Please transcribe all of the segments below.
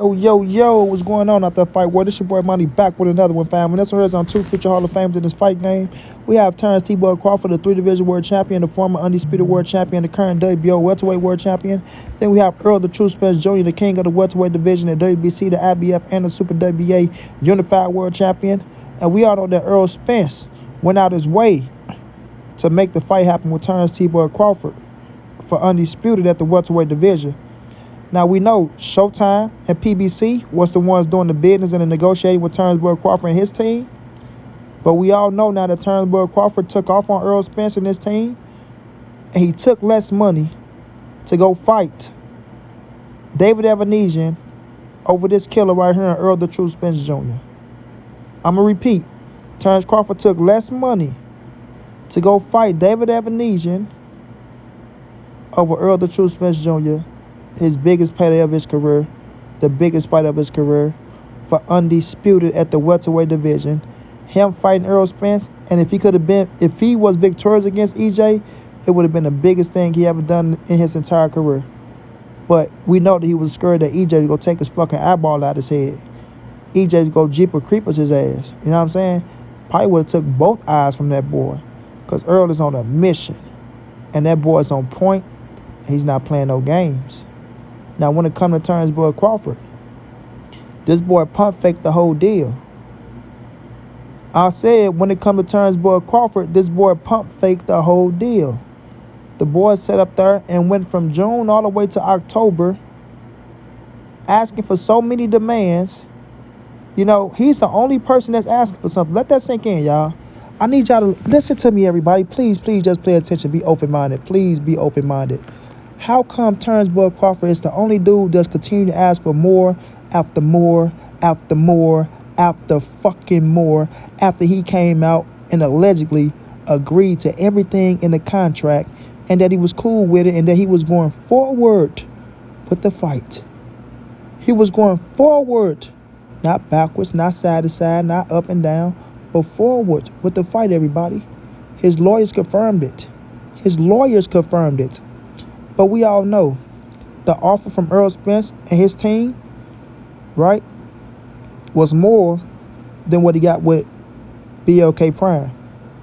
Yo, what's going on out there, fight world? This your boy Money back with another one, fam. And that's what on two future Hall of Famers in this fight game. We have Terence T-Boy Crawford, the three-division world champion, the former undisputed world champion, the current WBO welterweight world champion. Then we have Errol, the true Spence Jr., the king of the welterweight division, the WBC, the IBF, and the Super WBA unified world champion. And we all know that Errol Spence went out his way to make the fight happen with Terence T-Boy Crawford for undisputed at the welterweight division. Now, we know Showtime and PBC was the ones doing the business and the negotiating with Terence Crawford and his team. But we all know now that Terence Crawford took off on Errol Spence and his team, and he took less money to go fight David Evanesian over this killer right here, Errol the True Spence Jr. I'm going to repeat. Terence Crawford took less money to go fight David Evanesian over Errol the True Spence Jr., his biggest payday of his career, the biggest fight of his career, for undisputed at the welterweight division. Him fighting Errol Spence, and if he was victorious against EJ, it would have been the biggest thing he ever done in his entire career. But we know that he was scared that EJ was going to take his fucking eyeball out his head. EJ was going to Jeepers Creepers his ass. You know what I'm saying? Probably would have took both eyes from that boy, because Errol is on a mission, and that boy is on point. He's not playing no games. Now, when it comes to Terence Crawford, this boy pump faked the whole deal. I said when it comes to Terence Crawford, this boy pump faked the whole deal. The boy sat up there and went from June all the way to October, asking for so many demands. You know, he's the only person that's asking for something. Let that sink in, y'all. I need y'all to listen to me, everybody. Please just pay attention. Be open-minded. Please be open-minded. How come Terence Crawford is the only dude that's continuing to ask for more after more after more after fucking more after he came out and allegedly agreed to everything in the contract and that he was cool with it and that he was going forward with the fight? He was going forward, not backwards, not side to side, not up and down, but forward with the fight, everybody. His lawyers confirmed it. But we all know the offer from Errol Spence and his team, right, was more than what he got with BLK Prime.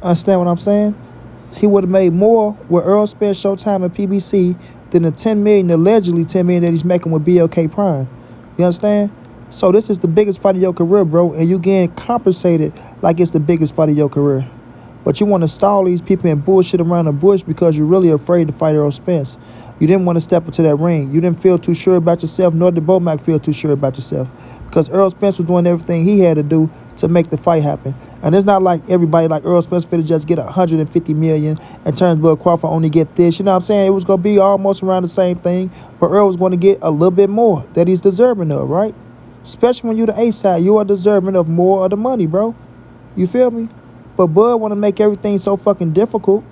Understand what I'm saying? He would have made more with Errol Spence, Showtime, and PBC than the allegedly $10 million that he's making with BLK Prime. You understand? So this is the biggest fight of your career, bro, and you getting compensated like it's the biggest fight of your career. But you want to stall these people and bullshit around the bush because you're really afraid to fight Errol Spence. You didn't want to step into that ring. You didn't feel too sure about yourself, nor did Bomac feel too sure about yourself. Because Errol Spence was doing everything he had to do to make the fight happen. And it's not like everybody like Errol Spence finna just get $150 million and Terence Crawford only get this. You know what I'm saying? It was going to be almost around the same thing. But Errol was going to get a little bit more that he's deserving of, right? Especially when you're the A side, you are deserving of more of the money, bro. You feel me? But Bud want to make everything so fucking difficult.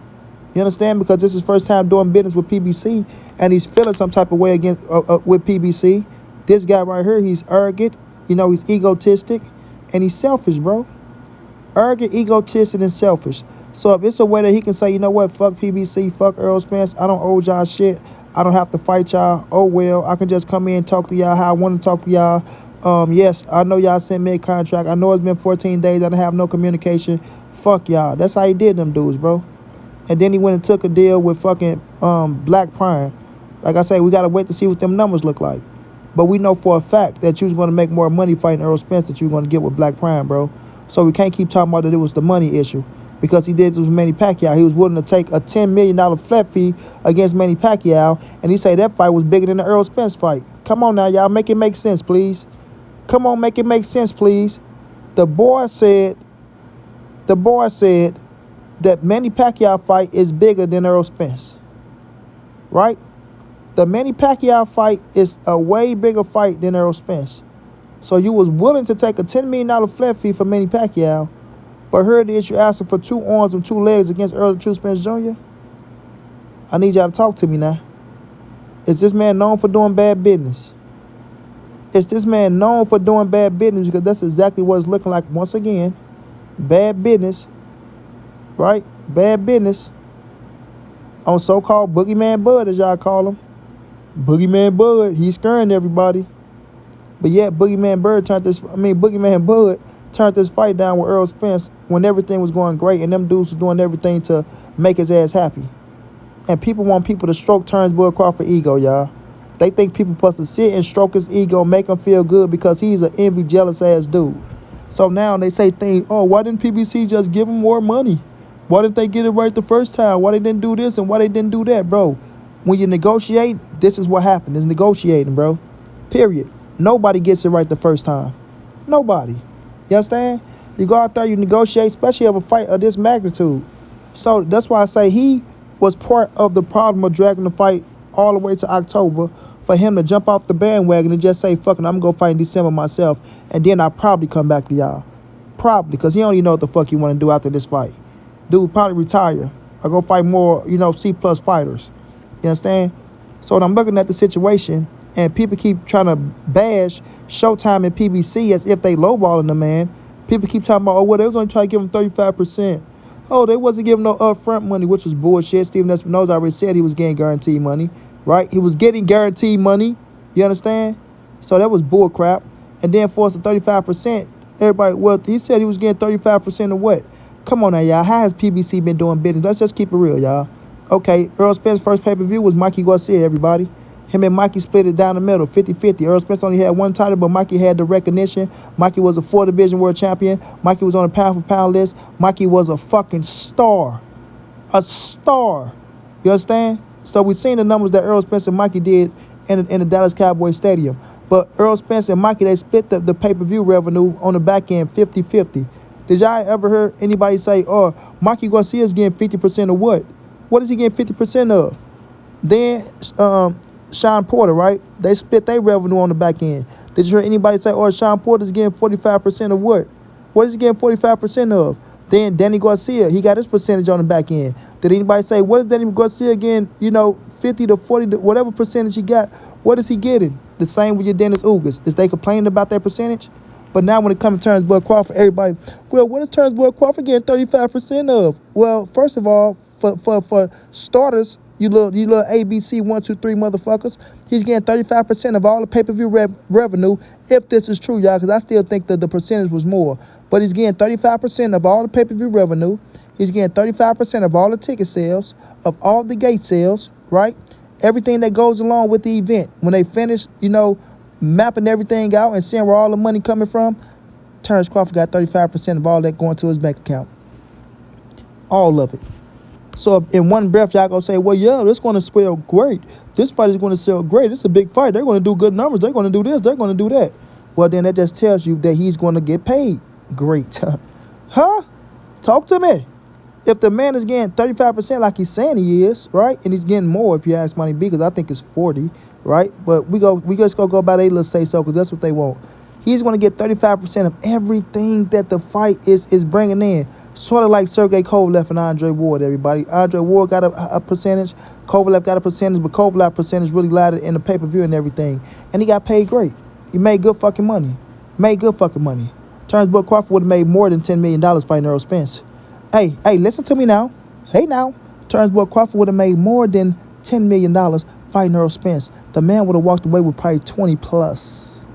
You understand? Because this is his first time doing business with PBC, and he's feeling some type of way against with PBC. This guy right here, he's arrogant. You know, he's egotistic, and he's selfish, bro. Arrogant, egotistic, and selfish. So if it's a way that he can say, you know what, fuck PBC, fuck Errol Spence, I don't owe y'all shit. I don't have to fight y'all. Oh, well, I can just come in and talk to y'all how I want to talk to y'all. Yes, I know y'all sent me a contract. I know it's been 14 days. I don't have no communication. Fuck y'all. That's how he did them dudes, bro. And then he went and took a deal with fucking Black Prime. Like I say, we got to wait to see what them numbers look like. But we know for a fact that you was going to make more money fighting Errol Spence that you were going to get with Black Prime, bro. So we can't keep talking about that it was the money issue. Because he did this with Manny Pacquiao. He was willing to take a $10 million flat fee against Manny Pacquiao. And he said that fight was bigger than the Errol Spence fight. Come on now, y'all. Make it make sense, please. Come on, make it make sense, please. The boy said that Manny Pacquiao fight is bigger than Errol Spence. Right? The Manny Pacquiao fight is a way bigger fight than Errol Spence. So you was willing to take a $10 million flat fee for Manny Pacquiao, but here it is, you asking for 2 arms and 2 legs against Errol the True Spence Jr.? I need y'all to talk to me now. Is this man known for doing bad business? Is this man known for doing bad business? Because that's exactly what it's looking like once again. Bad business, right? Bad business on so-called Boogeyman Bud, as y'all call him. Boogeyman Bud, he's scaring everybody. But yet, Boogeyman Bud turned this fight down with Errol Spence when everything was going great and them dudes was doing everything to make his ass happy. And people want people to stroke Terence Bud Crawford ego, y'all. They think people supposed to sit and stroke his ego, make him feel good because he's an envy, jealous ass dude. So now they say things, oh, why didn't PBC just give him more money? Why didn't they get it right the first time? Why they didn't do this and why they didn't do that, bro? When you negotiate, this is what happened. It's negotiating, bro. Period. Nobody gets it right the first time. Nobody. You understand? You go out there, you negotiate, especially of a fight of this magnitude. So that's why I say he was part of the problem of dragging the fight all the way to October for him to jump off the bandwagon and just say, fuck it, I'm going to go fight in December myself, and then I'll probably come back to y'all. Probably, because he don't even know what the fuck you want to do after this fight. Dude probably retire or go fight more, C-plus fighters. You understand? So when I'm looking at the situation, and people keep trying to bash Showtime and PBC as if they lowballing the man, people keep talking about, oh, well, they was only trying to give him 35%. Oh, they wasn't giving no upfront money, which was bullshit. Steven Espinoza already said he was getting guaranteed money, right? He was getting guaranteed money. You understand? So that was bull crap. And then for us to 35%, everybody, well, he said he was getting 35% of what? Come on now, y'all. How has PBC been doing business? Let's just keep it real, y'all. Okay, Errol Spence's first pay-per-view was Mikey Garcia, everybody. Him and Mikey split it down the middle, 50-50. Errol Spence only had one title, but Mikey had the recognition. Mikey was a 4-division world champion. Mikey was on a pound-for-pound list. Mikey was a fucking star. A star. You understand? So we've seen the numbers that Errol Spence and Mikey did in the Dallas Cowboys Stadium. But Errol Spence and Mikey, they split the pay-per-view revenue on the back end 50-50. Did y'all ever hear anybody say, oh, Mikey Garcia's getting 50% of what? What is he getting 50% of? Then, Sean Porter, right? They split their revenue on the back end. Did you hear anybody say, oh, Sean Porter's getting 45% of what? What is he getting 45% of? Then Danny Garcia, he got his percentage on the back end. Did anybody say, what is Danny Garcia getting, 50 to 40, to whatever percentage he got, what is he getting? The same with your Dennis Ugas. Is they complaining about their percentage? But now when it comes to Terence Bud Crawford, everybody, well, what is Terence Bud Crawford getting 35% of? Well, first of all, for starters, you little ABC 1, 2, 3 motherfuckers, he's getting 35% of all the pay-per-view revenue, if this is true, y'all, because I still think that the percentage was more. But he's getting 35% of all the pay-per-view revenue. He's getting 35% of all the ticket sales, of all the gate sales, right? Everything that goes along with the event. When they finish, mapping everything out and seeing where all the money coming from, Terence Crawford got 35% of all that going to his bank account. All of it. So in one breath, y'all gonna say, well, yeah, this going to sell great. This fight is going to sell great. It's a big fight. They're going to do good numbers. They're going to do this. They're going to do that. Well, then that just tells you that he's going to get paid great. Huh? Talk to me. If the man is getting 35% like he's saying he is, right? And he's getting more if you ask Money B, because I think it's 40, right? But we just go by their little say so, because that's what they want. He's going to get 35% of everything that the fight is bringing in. Sort of like Sergey Kovalev and Andre Ward, everybody. Andre Ward got a percentage. Kovalev got a percentage, but Kovalev's percentage really laddered in the pay-per-view and everything. And he got paid great. He made good fucking money. Terence Bud Crawford would have made more than $10 million fighting Errol Spence. Hey, listen to me now. Hey now. Terence Bud Crawford would have made more than $10 million fighting Errol Spence. The man would have walked away with probably 20 plus.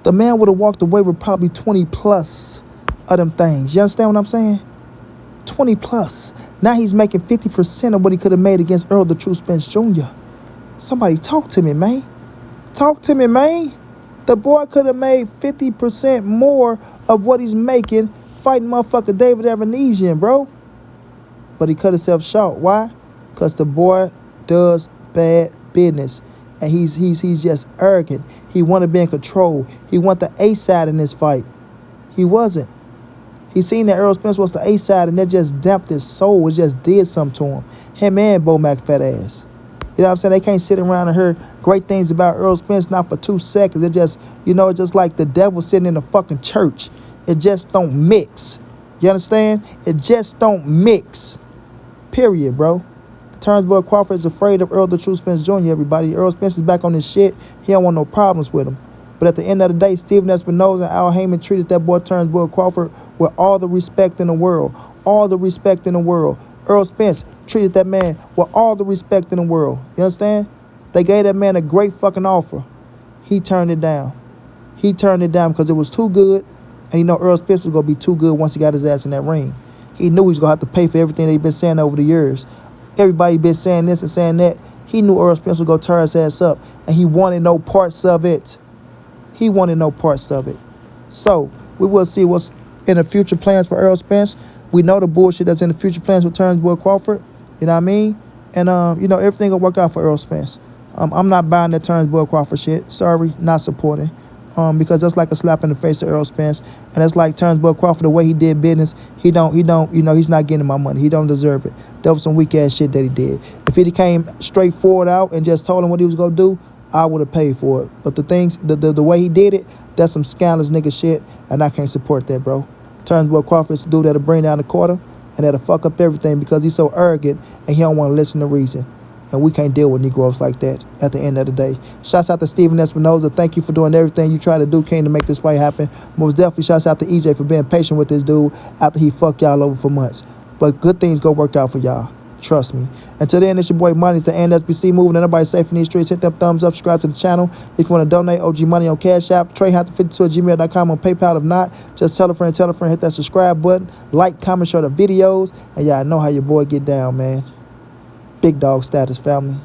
The man would have walked away with probably 20 plus of them things. You understand what I'm saying? 20 plus. Now he's making 50% of what he could have made against Errol the True Spence Jr. Somebody talk to me, man. Talk to me, man. The boy could have made 50% more of what he's making fighting motherfucker David Evanesian, bro. But he cut himself short. Why? Because the boy does bad business. And he's just arrogant. He want to be in control. He want the A side in this fight. He wasn't. He seen that Errol Spence was the A side, and that just damped his soul. It just did something to him. Him and Bo Mac fat ass. You know what I'm saying? They can't sit around and hear great things about Errol Spence not for 2 seconds. It just, it's just like the devil sitting in a fucking church. It just don't mix. You understand? It just don't mix. Period, bro. Terence Bud Crawford is afraid of Errol the True Spence Jr., everybody. Errol Spence is back on his shit. He don't want no problems with him. But at the end of the day, Steven Espinoza and Al Heyman treated that boy Terence Bud Crawford with all the respect in the world. All the respect in the world. Errol Spence treated that man with all the respect in the world. You understand? They gave that man a great fucking offer. He turned it down. He turned it down because it was too good, and you know Errol Spence was going to be too good once he got his ass in that ring. He knew he was going to have to pay for everything they've been saying over the years. Everybody been saying this and saying that. He knew Errol Spence was going to tear his ass up, and he wanted no parts of it. He wanted no parts of it. So, we will see what's in the future plans for Errol Spence. We know the bullshit that's in the future plans with Terence Crawford. You know what I mean? And, you know, everything will work out for Errol Spence. I'm not buying that Terence Crawford shit. Sorry, not supporting. Because that's like a slap in the face to Errol Spence. And that's like Terence Crawford, the way he did business, he don't, you know, he's not getting my money. He don't deserve it. That was some weak ass shit that he did. If he came straightforward out and just told him what he was gonna do, I would have paid for it. But the things, the way he did it, that's some scandalous nigga shit, and I can't support that, bro. Terence Crawford's a dude that'll bring down the quarter and that'll fuck up everything because he's so arrogant and he don't want to listen to reason. And we can't deal with Negroes like that at the end of the day. Shouts out to Steven Espinoza. Thank you for doing everything you try to do, King, to make this fight happen. Most definitely shouts out to EJ for being patient with this dude after he fucked y'all over for months. But good things go work out for y'all. Trust me. Until then, it's your boy Money. It's the NSBC moving. Everybody safe in these streets. Hit them thumbs up. Subscribe to the channel. If you want to donate, OG Money on Cash App. TreyHunter52@gmail.com on PayPal. If not, just tell a friend, hit that subscribe button. Like, comment, share the videos. And y'all know how your boy get down, man. Big dog status, family.